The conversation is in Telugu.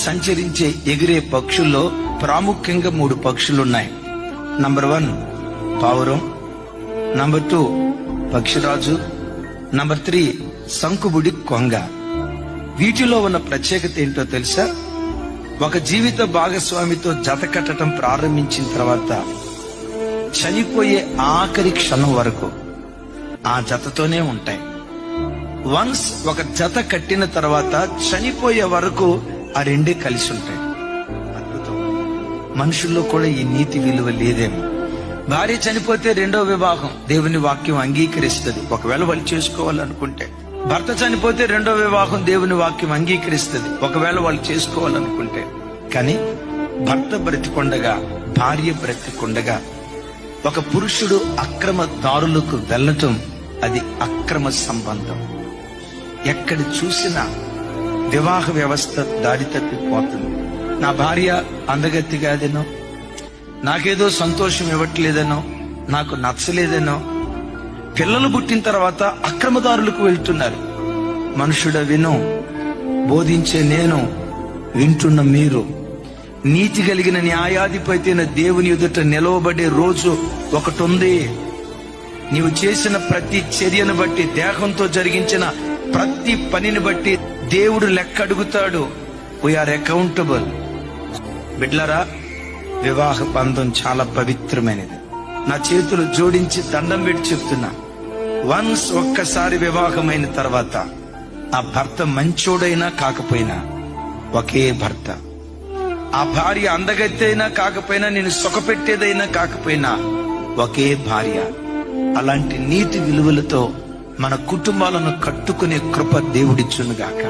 సంచరించే ఎగిరే పక్షుల్లో ప్రాముఖ్యంగా 3 పక్షులున్నాయి. నంబర్ 1 పావురం, నంబర్ 2 పక్షిరాజు, నంబర్ 3 శంకుబుడి కొంగ. వీటిలో ఉన్న ప్రత్యేకత ఏంటో తెలుసా? ఒక జీవిత భాగస్వామితో జత కట్టడం ప్రారంభించిన తర్వాత చనిపోయే ఆఖరి క్షణం వరకు ఆ జతతోనే ఉంటాయి. వన్స్ ఒక జత కట్టిన తర్వాత చనిపోయే వరకు ఆ రెండే కలిసి ఉంటాయి. అద్భుతం. మనుషుల్లో కూడా ఈ నీతి విలువ లేదేమో. భార్య చనిపోతే 2వ వివాహం దేవుని వాక్యం అంగీకరిస్తుంది, ఒకవేళ వాళ్ళు చేసుకోవాలనుకుంటే. భర్త చనిపోతే 2వ వివాహం దేవుని వాక్యం అంగీకరిస్తుంది, ఒకవేళ వాళ్ళు చేసుకోవాలనుకుంటే. కానీ భర్త బ్రతికొండగా, భార్య బ్రతికొండగా ఒక పురుషుడు అక్రమ దారులకు వెళ్ళటం అది అక్రమ సంబంధం. ఎక్కడ చూసినా వివాహ వ్యవస్థ దారి తప్పిపోతుంది. నా భార్య అందగత్తి కాదనో, నాకేదో సంతోషం ఇవ్వట్లేదనో, నాకు నచ్చలేదనో, పిల్లలు పుట్టిన తర్వాత అక్రమదారులకు వెళ్తున్నారు. మనుషుడ విను, బోధించే నేను, వింటున్న మీరు. నీతి కలిగిన న్యాయాధిపతి దేవుని ఎదుట నిలవబడే రోజు ఒకటి ఉంది. నీవు చేసిన ప్రతి చర్యను బట్టి, దేహంతో జరిగించిన ప్రతి పనిని బట్టి దేవుడు లెక్క అడుగుతాడు. We are accountable. బిడ్లరా, వివాహ బంధం చాలా పవిత్రమైనది. నా చేతులు జోడించి దండం పెట్టి చెప్తున్నా, వన్స్ ఒక్కసారి వివాహమైన తర్వాత ఆ భర్త మంచోడైనా కాకపోయినా ఒకే భర్త. ఆ భార్య అందగత్తి అయినా కాకపోయినా, నేను సుఖపెట్టేదైనా కాకపోయినా ఒకే భార్య. అలాంటి నీతి విలువలతో మన కుటుంబాలను కట్టుకునే కృప దేవుడిచ్చునుగాక.